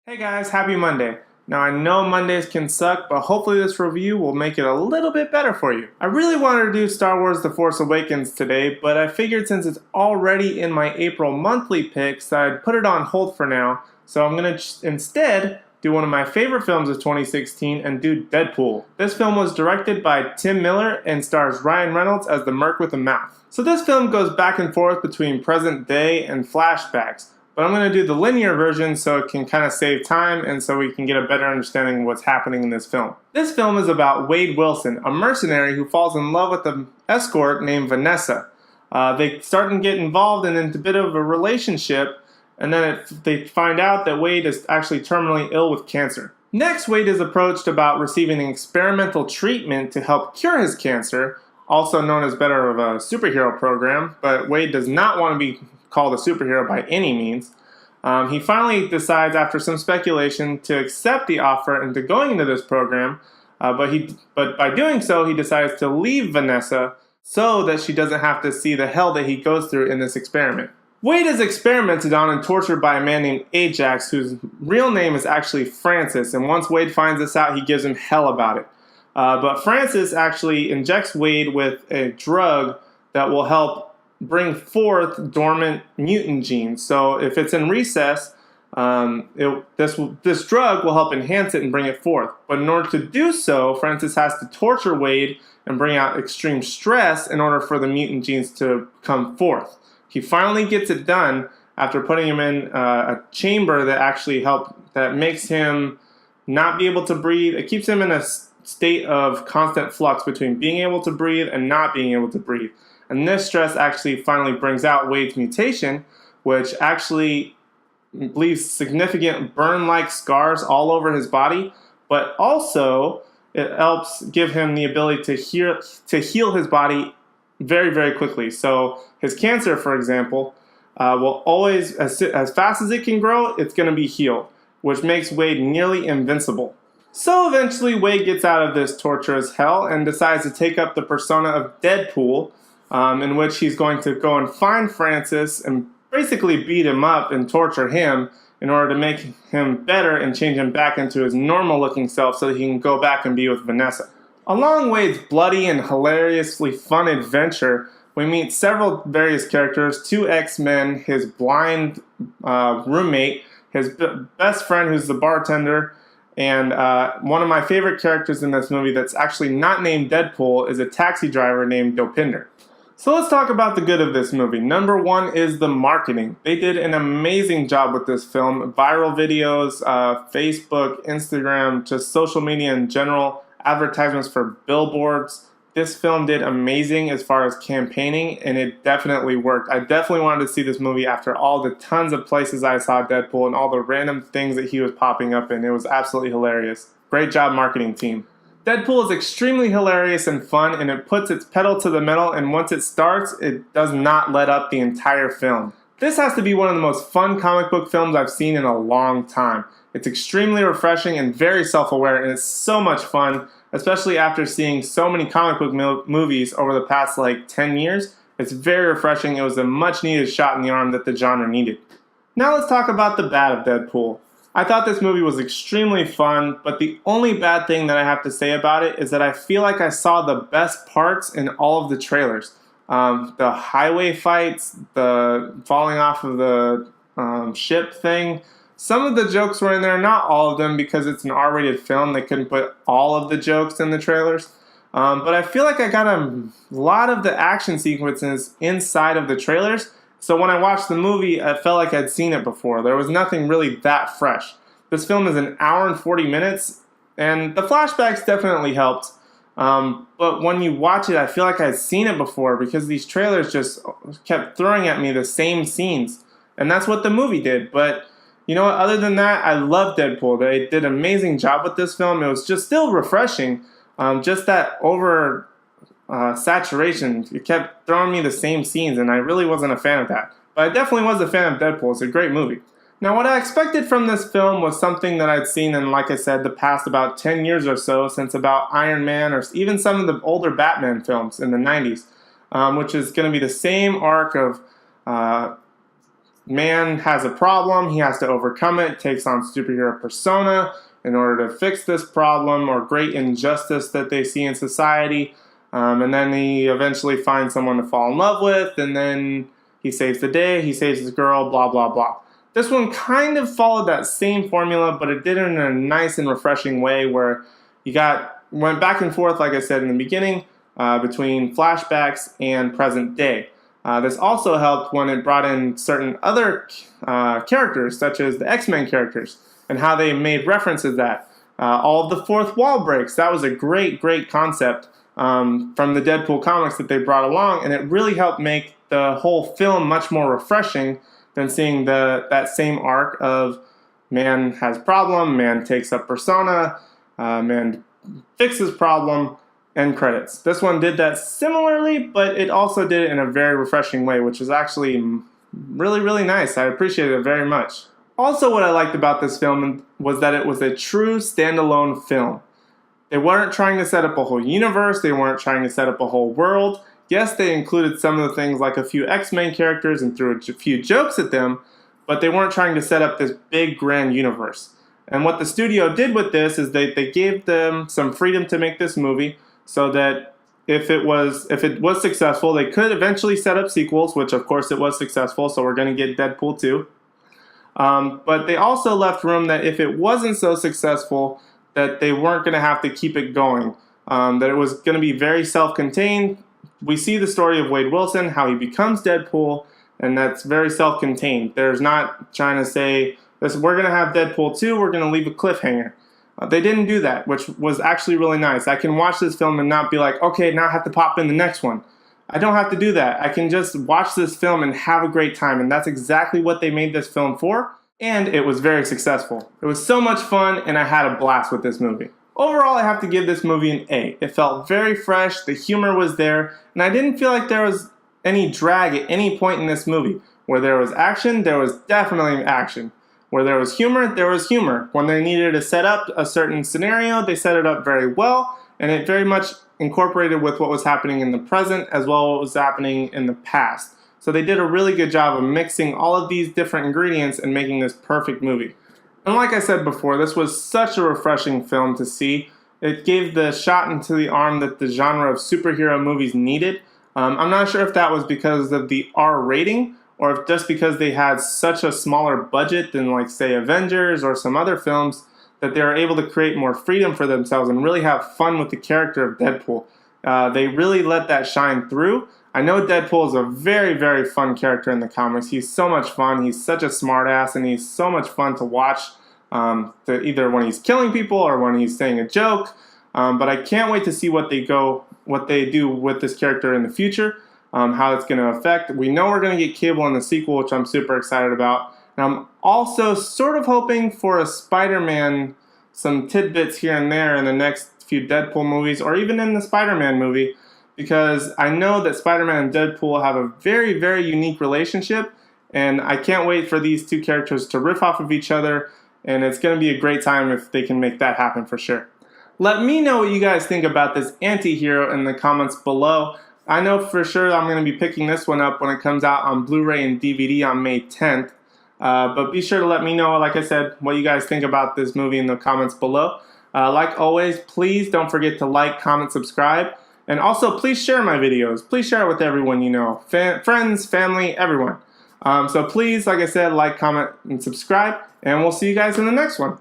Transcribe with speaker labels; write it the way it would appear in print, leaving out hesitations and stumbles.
Speaker 1: Hey guys, happy Monday. Now I know Mondays can suck, but hopefully this review will make it a little bit better for you. I really wanted to do Star Wars The Force Awakens today, but I figured since it's already in my April monthly picks, I'd put it on hold for now. So I'm going to instead do one of my favorite films of 2016 and do Deadpool. This film was directed by Tim Miller and stars Ryan Reynolds as the Merc with a Mouth. So this film goes back and forth between present day and flashbacks. But I'm going to do the linear version so it can kind of save time and so we can get a better understanding of what's happening in this film. This film is about Wade Wilson, a mercenary who falls in love with an escort named Vanessa. They start to get involved into a bit of a relationship, and then they find out that Wade is actually terminally ill with cancer. Next, Wade is approached about receiving an experimental treatment to help cure his cancer, also known as better of a superhero program, but Wade does not want to be called a superhero by any means. He finally decides, after some speculation, to accept the offer and to going into this program, but by doing so, he decides to leave Vanessa so that she doesn't have to see the hell that he goes through in this experiment. Wade is experimented on and tortured by a man named Ajax, whose real name is actually Francis, and once Wade finds this out, he gives him hell about it. But Francis actually injects Wade with a drug that will help bring forth dormant mutant genes. So if it's in recess, this drug will help enhance it and bring it forth. But in order to do so, Francis has to torture Wade and bring out extreme stress in order for the mutant genes to come forth. He finally gets it done after putting him in a chamber that makes him not be able to breathe. It keeps him in a state of constant flux between being able to breathe and not being able to breathe. And this stress actually finally brings out Wade's mutation, which actually leaves significant burn-like scars all over his body, but also it helps give him the ability to heal his body very, very quickly. So his cancer, for example, will always, as fast as it can grow, it's going to be healed, which makes Wade nearly invincible. So eventually Wade gets out of this torturous hell and decides to take up the persona of Deadpool, in which he's going to go and find Francis and basically beat him up and torture him in order to make him better and change him back into his normal looking self so that he can go back and be with Vanessa. Along Wade's bloody and hilariously fun adventure, we meet several various characters, 2 X-Men, his blind roommate, his best friend who's the bartender, and one of my favorite characters in this movie that's actually not named Deadpool is a taxi driver named Dopinder. So let's talk about the good of this movie. Number one is the marketing. They did an amazing job with this film. Viral videos, Facebook, Instagram, just social media in general, advertisements for billboards. This film did amazing as far as campaigning, and it definitely worked. I definitely wanted to see this movie after all the tons of places I saw Deadpool and all the random things that he was popping up in. It was absolutely hilarious. Great job, marketing team. Deadpool is extremely hilarious and fun, and it puts its pedal to the metal, and once it starts, it does not let up the entire film. This has to be one of the most fun comic book films I've seen in a long time. It's extremely refreshing and very self-aware, and it's so much fun, especially after seeing so many comic book movies over the past 10 years. It's very refreshing. It was a much needed shot in the arm that the genre needed. Now let's talk about the bad of Deadpool. I thought this movie was extremely fun, but the only bad thing that I have to say about it is that I feel like I saw the best parts in all of the trailers. The highway fights, the falling off of the ship thing. Some of the jokes were in there, not all of them, because it's an R-rated film. They couldn't put all of the jokes in the trailers. But I feel like I got a lot of the action sequences inside of the trailers. So when I watched the movie, I felt like I'd seen it before. There was nothing really that fresh. This film is an hour and 40 minutes, and the flashbacks definitely helped. But when you watch it, I feel like I'd seen it before because these trailers just kept throwing at me the same scenes. And that's what the movie did. But you know what? Other than that, I love Deadpool. They did an amazing job with this film. It was just still refreshing. Just that over saturation. It kept throwing me the same scenes, and I really wasn't a fan of that. But I definitely was a fan of Deadpool. It's a great movie. Now, what I expected from this film was something that I'd seen in, like I said, the past about 10 years or so, since about Iron Man or even some of the older Batman films in the 90s, which is going to be the same arc of man has a problem, he has to overcome it, takes on superhero persona in order to fix this problem or great injustice that they see in society. And then he eventually finds someone to fall in love with, and then he saves the day, he saves his girl, blah, blah, blah. This one kind of followed that same formula, but it did it in a nice and refreshing way where you went back and forth, like I said in the beginning, between flashbacks and present day. This also helped when it brought in certain other characters, such as the X-Men characters, and how they made references to that. All of the fourth wall breaks, that was a great, great concept from the Deadpool comics that they brought along, and it really helped make the whole film much more refreshing than seeing that same arc of man has problem, man takes up persona, man fixes problem, end credits. This one did that similarly, but it also did it in a very refreshing way, which is actually really, really nice. I appreciated it very much. Also, what I liked about this film was that it was a true standalone film. They weren't trying to set up a whole universe, they weren't trying to set up a whole world. Yes, they included some of the things like a few X-Men characters and threw a few jokes at them, but they weren't trying to set up this big grand universe. And what the studio did with this is they gave them some freedom to make this movie so that if it was successful, they could eventually set up sequels, which of course it was successful, so we're going to get Deadpool 2. But they also left room that if it wasn't so successful, that they weren't going to have to keep it going, that it was going to be very self-contained. We see the story of Wade Wilson, how he becomes Deadpool, and that's very self-contained. There's not trying to say, we're going to have Deadpool 2, we're going to leave a cliffhanger. They didn't do that, which was actually really nice. I can watch this film and not be like, okay, now I have to pop in the next one. I don't have to do that. I can just watch this film and have a great time, and that's exactly what they made this film for, and it was very successful. It was so much fun, and I had a blast with this movie. Overall, I have to give this movie an A. It felt very fresh, the humor was there, and I didn't feel like there was any drag at any point in this movie. Where there was action, there was definitely action. Where there was humor, there was humor. When they needed to set up a certain scenario, they set it up very well, and it very much incorporated with what was happening in the present as well as what was happening in the past. So they did a really good job of mixing all of these different ingredients and making this perfect movie. And like I said before, this was such a refreshing film to see. It gave the shot into the arm that the genre of superhero movies needed. I'm not sure if that was because of the R rating or if just because they had such a smaller budget than, like, say, Avengers or some other films, that they were able to create more freedom for themselves and really have fun with the character of Deadpool. They really let that shine through. I know Deadpool is a very, very fun character in the comics. He's so much fun. He's such a smartass, and he's so much fun to watch, either when he's killing people or when he's saying a joke. But I can't wait to see what they do with this character in the future, how it's going to affect. We know we're going to get Cable in the sequel, which I'm super excited about. And I'm also sort of hoping for a Spider-Man, some tidbits here and there in the next few Deadpool movies, or even in the Spider-Man movie, because I know that Spider-Man and Deadpool have a very, very unique relationship, and I can't wait for these two characters to riff off of each other, and it's going to be a great time if they can make that happen for sure. Let me know what you guys think about this anti-hero in the comments below. I know for sure I'm going to be picking this one up when it comes out on Blu-ray and DVD on May 10th. But be sure to let me know, like I said, what you guys think about this movie in the comments below. Like always, please don't forget to like, comment, subscribe. And also, please share my videos. Please share it with everyone you know. Friends, family, everyone. So please, like I said, like, comment, and subscribe. And we'll see you guys in the next one.